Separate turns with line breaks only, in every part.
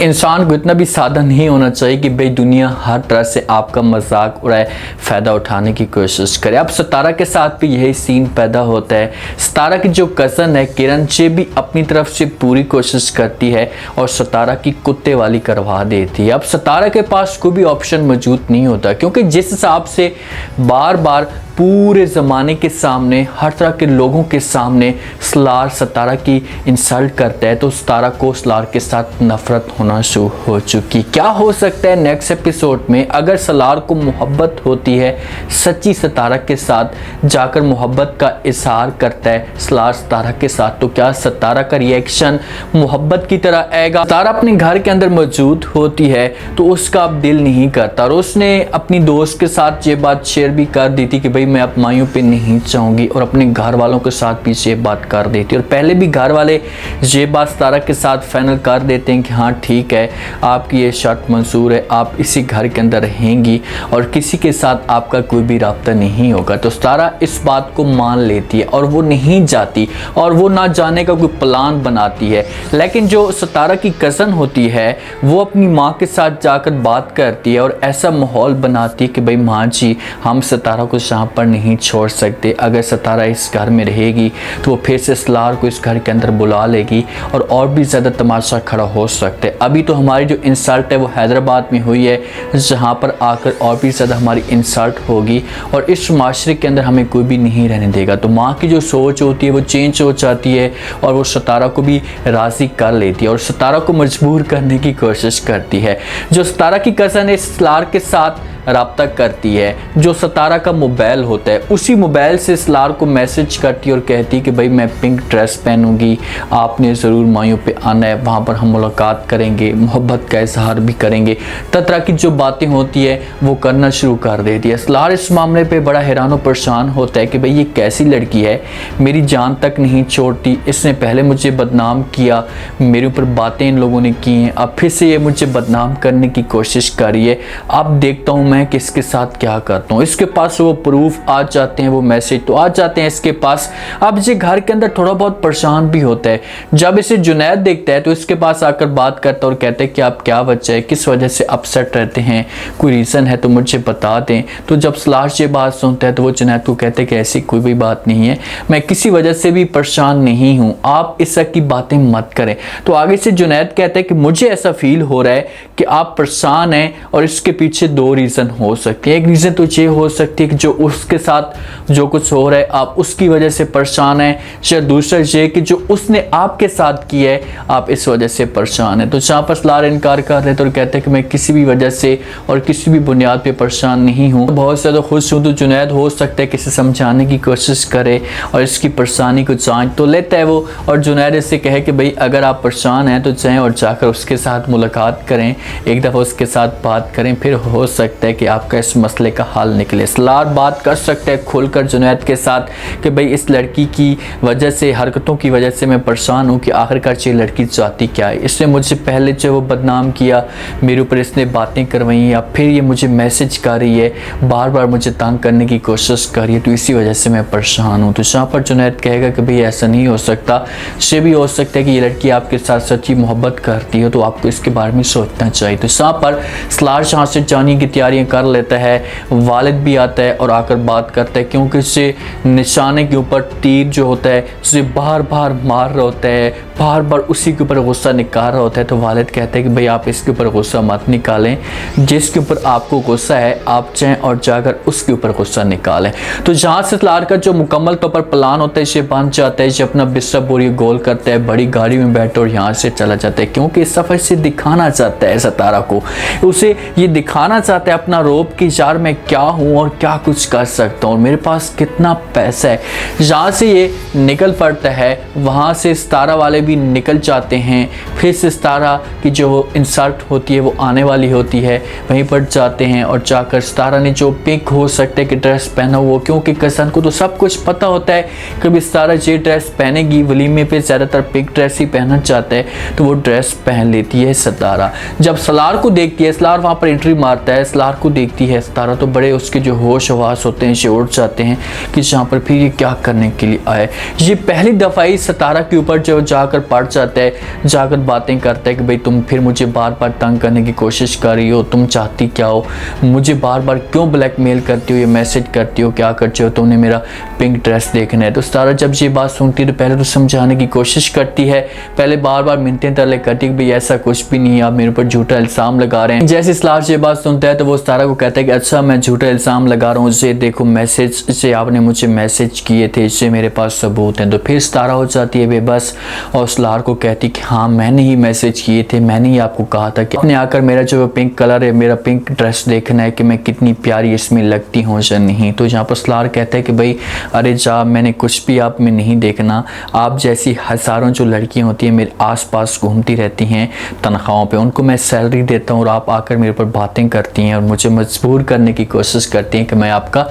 इंसान को इतना भी साधा नहीं होना चाहिए कि भाई दुनिया हर तरह से आपका मजाक उड़ाए, फ़ायदा उठाने की कोशिश करे। अब सितारा के साथ भी यही सीन पैदा होता है। सितारा की जो कज़न है किरण से भी अपनी तरफ से पूरी कोशिश करती है और सितारा की कुत्ते वाली करवा देती है। अब सितारा के पास कोई भी ऑप्शन मौजूद नहीं होता, क्योंकि जिस हिसाब से बार बार पूरे ज़माने के सामने, हर तरह के लोगों के सामने सलार सितारा की इंसल्ट करता है, तो सितारा को सलार के साथ नफरत होना शुरू हो चुकी। क्या हो सकता है नेक्स्ट एपिसोड में? अगर सलार को मोहब्बत होती है, सच्ची सितारा के साथ जाकर मोहब्बत का इजहार करता है सलार सितारा के साथ, तो क्या सितारा का रिएक्शन मोहब्बत की तरह आएगा? सितारा अपने घर के अंदर मौजूद होती है तो उसका अब दिल नहीं करता, और उसने अपनी दोस्त के साथ ये बात शेयर भी कर दी थी कि भाई मैं अब मायूं पे नहीं चाहूँगी, और अपने घर वालों के साथ भी ये बात कर देती है। और पहले भी घर वाले ये बात सितारा के साथ फाइनल कर देते हैं कि हाँ ठीक है, आपकी ये शर्त मंजूर है, आप इसी घर के अंदर रहेंगी और किसी के साथ आपका कोई भी राब्ता नहीं होगा। तो सितारा इस बात को मान लेती है और वो नहीं जाती, और वो ना जाने का कोई प्लान बनाती है। लेकिन जो सितारा की कज़न होती है वो अपनी माँ के साथ जाकर बात करती है और ऐसा माहौल बनाती है कि भाई माँ जी, हम सितारा को यहाँ पर नहीं छोड़ सकते। अगर सितारा इस घर में रहेगी तो वो फिर से सलार को इस घर के अंदर बुला लेगी और भी ज़्यादा तमाशा खड़ा हो सकता है। अभी तो हमारी जो इंसल्ट है वो हैदराबाद में हुई है, जहाँ पर आकर और भी ज़्यादा हमारी इंसल्ट होगी और इस माशरे के अंदर हमें कोई भी नहीं रहने देगा। तो माँ की जो सोच होती है वो चेंज हो जाती है और वो सितारा को भी राज़ी कर लेती है और सितारा को मजबूर करने की कोशिश करती है। जो सितारा की कज़न है सलार के साथ राब्ता करती है, जो सितारा का मोबाइल होता है उसी मोबाइल से सलार को मैसेज करती है और कहती है कि भाई मैं पिंक ड्रेस पहनूंगी, आपने ज़रूर मायूं पे आना है, वहाँ पर हम मुलाकात करेंगे, मोहब्बत का इजहार भी करेंगे। तरह की जो बातें होती है वो करना शुरू कर देती है। सलार इस मामले पे बड़ा हैरान और परेशान होता है कि भाई ये कैसी लड़की है, मेरी जान तक नहीं छोड़ती, इसने पहले मुझे बदनाम किया, मेरे ऊपर बातें इन लोगों ने की हैं, अब फिर से ये मुझे बदनाम करने की कोशिश कर रही है। अब देखता हूँ मैं किसके साथ क्या करता हूँ। इसके पास वो प्रूफ आ जाते हैं, वो मैसेज तो आ जाते हैं इसके पास। अब ये घर के अंदर थोड़ा बहुत परेशान भी होता है। जब इसे जुनैद देखता है तो इसके पास आकर बात करता है और कहता है कि आप क्या वजह है, किस वजह से अपसेट रहते हैं, कोई रीज़न है तो मुझे बता दें। तो जब सलार ये बात सुनता है तो वो जुनैद को कहते हैं कि ऐसी कोई भी बात नहीं है, मैं किसी वजह से भी परेशान नहीं हूँ, आप इस तरह की बातें मत करें। तो आगे से जुनैद कहता है कि मुझे ऐसा फील हो रहा है कि आप परेशान हैं और इसके पीछे दो रीज़न हो सकती है। एक रीज़न तो ये हो सकती है कि जो उसके साथ जो कुछ हो रहा है आप उसकी वजह से परेशान हैं, या दूसरा ये कि जो उसने आपके साथ किया है आप इस वजह से परेशान हैं। तो जहाँ पर सलार इनकार कर रहे तो कहते हैं कि मैं किसी भी वजह से और किसी भी बुनियाद पे परेशान नहीं हूँ, बहुत ज़्यादा खुश हूँ। तो जुनैद हो सकता है कि इसे समझाने की कोशिश करे और इसकी परेशानी को जांच तो लेता है वो, और जुनैद इससे कहे कि भाई अगर आप परेशान हैं तो जाएँ और जाकर उसके साथ मुलाकात करें, एक दफ़ा उसके साथ बात करें, फिर हो सकता है कि आपका इस मसले का हल निकले। सलार बात कर सकते हैं खुलकर जुनैद के साथ कि भाई इस लड़की की वजह से, हरकतों की वजह से मैं परेशान हूँ कि आखिरकार ये लड़की चाहती क्या है। इसने मुझे पहले जो वो बदनाम किया, मेरे ऊपर इसने बातें करवाई, या फिर ये मुझे मैसेज कर रही है, बार बार मुझे तंग करने की कोशिश कर रही है, तो इसी वजह से मैं परेशान हूँ। तो यहाँ पर जुनैद कहेगा कि भाई ऐसा नहीं हो सकता, ये भी हो सकता है कि ये लड़की आपके साथ सच्ची मोहब्बत करती हो, तो आपको इसके बारे में सोचना चाहिए। तो यहाँ पर सलार यहाँ से जाने की तैयारियाँ कर लेता है। वालिद भी आता है और आकर बात करता है, क्योंकि इससे निशाने के ऊपर तीर जो होता है उसे बार बार मार रहा होता है, बार बार उसी के ऊपर गुस्सा निकाल रहा होता है। तो वालिद कहते हैं कि भाई आप इसके ऊपर गुस्सा मत निकालें, जिसके ऊपर आपको गुस्सा है आप चाहें और जाकर उसके ऊपर गुस्सा निकालें। तो जहाँ से सलार का जो मुकम्मल तौर पर प्लान होता है ये बन जाता है, ये अपना बिस्तर बोरी गोल करता है, बड़ी गाड़ी में बैठे और यहाँ से चला जाता है, क्योंकि इस सफ़र से दिखाना चाहता है सितारा को, उसे ये दिखाना चाहता है अपना रोब कि यार मैं क्या हूँ और क्या कुछ कर सकता हूँ, मेरे पास कितना पैसा है। जहाँ से ये निकल पड़ता है वहाँ से सितारा वाले भी निकल जाते हैं। फिर से सितारा की जो इंसल्ट होती है वो आने वाली होती है, वहीं पर जाते हैं और जाकर सितारा ने जो पिंक हो सकते कि ड्रेस पहना वो, क्योंकि कज़न को तो सब कुछ पता होता है कभी सितारा ये ड्रेस पहनेगी, वलीमे पे ज़्यादातर पिंक ड्रेस ही पहनना चाहता है, तो वो ड्रेस पहन लेती है सितारा। जब सलार को देखती है, सलार वहाँ पर एंट्री मारता है, सलार को देखती है, सितारा तो बड़े उसके जो होश हवास होते हैं उड़ जाते हैं कि जहाँ पर फिर ये क्या करने के लिए आए। ये पहली दफ़ा ही सितारा के ऊपर जो जाकर पड़ जाता है, जाकर बातें करता है कि भाई तुम फिर मुझे बार बार तंग करने की कोशिश कर रही हो, तुम चाहती क्या हो, मुझे बार बार क्यों ब्लैकमेल करती हो, ये मैसेज करती हो, क्या करती हो, तुमने मेरा पिंक ड्रेस देखना है। तो सितारा जब ये बात सुनती है तो पहले तो समझाने की कोशिश करती है, पहले बार बार मिन्नतें तरले करती है कि भाई ऐसा कुछ भी नहीं है, आप मेरे ऊपर झूठा इल्ज़ाम लगा रहे हैं। जैसे सितारा ये बात सुनता है तो वो सितारा को कहता है कि अच्छा मैं झूठा इल्ज़ाम लगा रहा हूँ, ये देखो मैसेज से आपने मुझे मैसेज किए थे, इससे मेरे पास सबूत हैं। तो फिर सितारा हो जाती है बेबस और सितारा को कहती कि हाँ मैंने ही मैसेज किए थे, मैंने ही आपको कहा था कि आपने आकर मेरा जो पिंक कलर है, मेरा पिंक ड्रेस देखना है कि मैं कितनी प्यारी इसमें लगती हूँ या नहीं। तो यहाँ पर सितारा कहता है कि भाई अरे जा, मैंने कुछ भी आप में नहीं देखना, आप जैसी हज़ारों जो लड़कियाँ होती हैं मेरे आसपास घूमती रहती हैं तनख्वाहों पे, उनको मैं सैलरी देता हूँ और आप आकर मेरे ऊपर बातें करती हैं और मुझे मजबूर करने की कोशिश करती हैं कि मैं आपका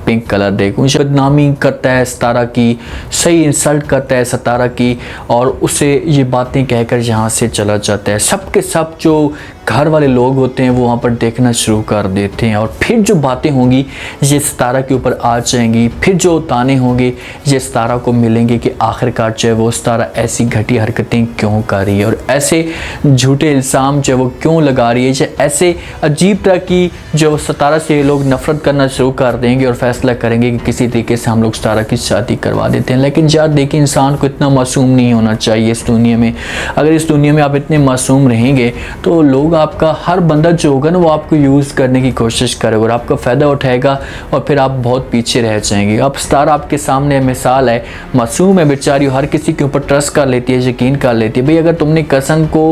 पिंक कलर देखूँ। बदनामी करता है सितारा की, सही इंसल्ट करता है सितारा की और उसे ये बातें कहकर यहाँ से चला जाता है। सब के सब जो घर वाले लोग होते हैं वो वहाँ पर देखना शुरू कर देते हैं और फिर जो बातें होंगी ये सितारा के ऊपर आ जाएंगी, फिर जो ताने होंगे ये सितारा को मिलेंगे कि आखिरकार जो है वो सितारा ऐसी घटी हरकतें क्यों कर रही है और ऐसे झूठे इल्ज़ाम जो है वो क्यों लगा रही है, ऐसे अजीब तरह की जो सितारा से लोग नफ़रत करना शुरू कर देंगे और फैसला करेंगे कि किसी तरीके से हम लोग सितारा की शादी करवा देते हैं। लेकिन यार देखिए, इंसान को इतना मासूम नहीं होना चाहिए इस दुनिया में। अगर इस दुनिया में आप इतने मासूम रहेंगे तो लोग आपका हर बंदा जो होगा ना वो आपको यूज़ करने की कोशिश करेगा और आपका फ़ायदा उठाएगा और फिर आप बहुत पीछे रह जाएंगे। अब सितारा आपके सामने मिसाल है, मासूम है बेचारी, हर किसी के ऊपर ट्रस्ट कर लेती है, यकीन कर लेती है। भाई अगर तुमने कज़न को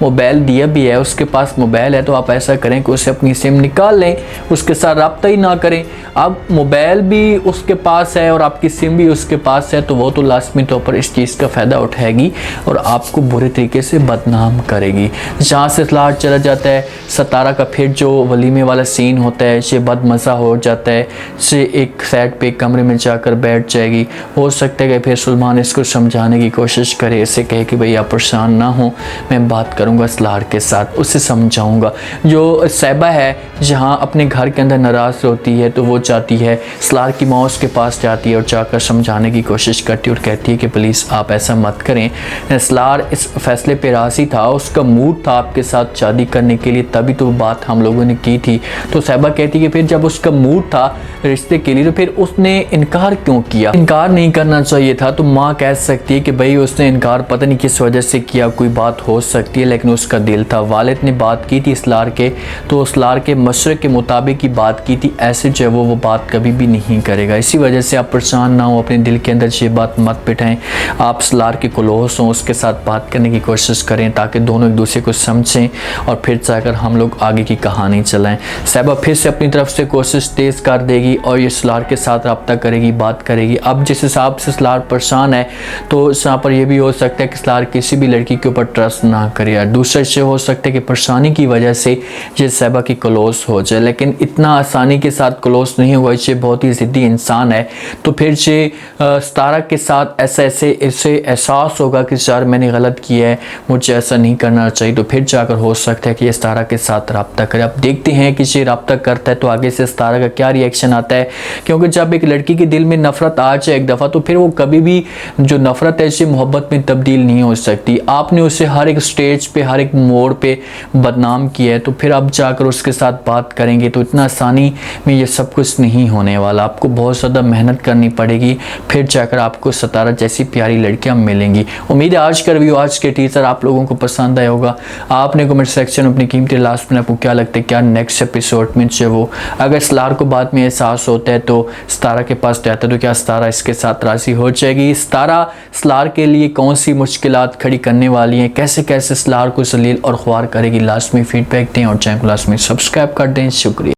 मोबाइल दिया भी है, उसके पास मोबाइल है, तो आप ऐसा करें कि उसे अपनी सिम निकाल लें, उसके साथ रब्ता ही ना करें। अब मोबाइल भी उसके पास है और आपकी सिम भी उसके पास है तो वो तो लाजमी तौर पर इस चीज़ का फ़ायदा उठाएगी और आपको बुरे तरीके से बदनाम करेगी। जहाँ से सितारा चला जाता है, सितारा का फिर जो वलीमे वाला सीन होता है ये बदमज़ा हो जाता है। से एक साइड पे कमरे में जाकर बैठ जाएगी। हो सकता है कि फिर सुलेमान इसको समझाने की कोशिश करे, इसे कहे कि भाई आप परेशान ना हो, मैं बात करूँगा सितारा के साथ, उसे समझाऊँगा। जो साहिबा है जहाँ अपने घर के अंदर नाराज़ होती है तो वो जाती है, सितारा की माँ उसके पास जाती है और जाकर समझाने की कोशिश करती है और कहती है कि प्लीज़ आप ऐसा मत करें। सितारा इस फैसले पर राज़ी था, उसका मूड था आपके साथ शादी करने के लिए, तभी तो बात हम लोगों ने की थी। तो साहिबा कहती है कि फिर जब उसका मूड था रिश्ते के लिए तो फिर उसने इनकार क्यों किया? इनकार नहीं करना चाहिए था। तो माँ कह सकती है कि भाई उसने इनकार पता नहीं किस वजह से किया, कोई बात हो सकती है, लेकिन उसका दिल था। वालिद ने बात की थी सितारा के, तो सितारा के मशवरे के मुताबिक ही बात की थी, ऐसे जो है वो बात कभी भी नहीं करेगा। इसी वजह से आप परेशान ना हो, अपने दिल के अंदर ये बात मत बिठाएं। आप सितारा के क्लोज हों, उसके साथ बात करने की कोशिश करें ताकि दोनों एक दूसरे को समझें और फिर जाकर हम लोग आगे की कहानी चलाएं। साहिबा फिर से अपनी तरफ से कोशिश तेज़ कर देगी और ये सितारा के साथ रब्ता करेगी, बात करेगी। अब जिस हिसाब से सितारा परेशान है तो यहाँ पर यह भी हो सकता है कि सितारा किसी भी लड़की के ऊपर ट्रस्ट ना करे। यार दूसरा से हो सकता है कि परेशानी की वजह से ये साहिबा की क्लोज हो जाए, लेकिन इतना आसानी के साथ क्लोज नहीं हुआ। ये बहुत ही ज़िद्दी इंसान है, तो फिर ये सितारा के साथ ऐसे एहसास होगा कि यार मैंने गलत किया है, मुझे ऐसा नहीं करना चाहिए, तो फिर जाकर हो सकता है कि ये सितारा के साथ रब्ता करे। अब देखते हैं कि ये रब्ता करता है तो आगे से सितारा का क्या रिएक्शन आता है, क्योंकि जब एक लड़की के दिल में नफरत आ जाए एक दफ़ा तो फिर वो कभी भी जो नफरत है इसे मोहब्बत में तब्दील नहीं हो सकती। आपने उसे हर एक स्टेज पे, हर एक मोड़ पे बदनाम किया है, तो फिर अब जाकर उसके साथ बात करेंगे तो इतना आसानी में ये सब कुछ नहीं होने वाला। आपको बहुत ज़्यादा मेहनत करनी पड़ेगी, फिर जाकर आपको सितारा जैसी प्यारी लड़कियाँ मिलेंगी। उम्मीद है आज का रिव्यू, आज के टीजर आप लोगों को पसंद आया होगा। आपने कमेंट सेक्शन में अपनी कीमती लास्ट में आपको क्या लगता है, क्या नेक्स्ट एपिसोड में जो वो अगर सितारा को बाद में एहसास होता है तो सितारा के पास जाता है तो क्या सितारा इसके साथ राज़ी हो जाएगी? सितारा के लिए कौन सी मुश्किलात खड़ी करने वाली हैं, कैसे कैसे सितारा को जलील और ख्वार करेगी? लास्ट में फीडबैक दें और चैनल को लास्ट में सब्सक्राइब कर दें। शुक्रिया।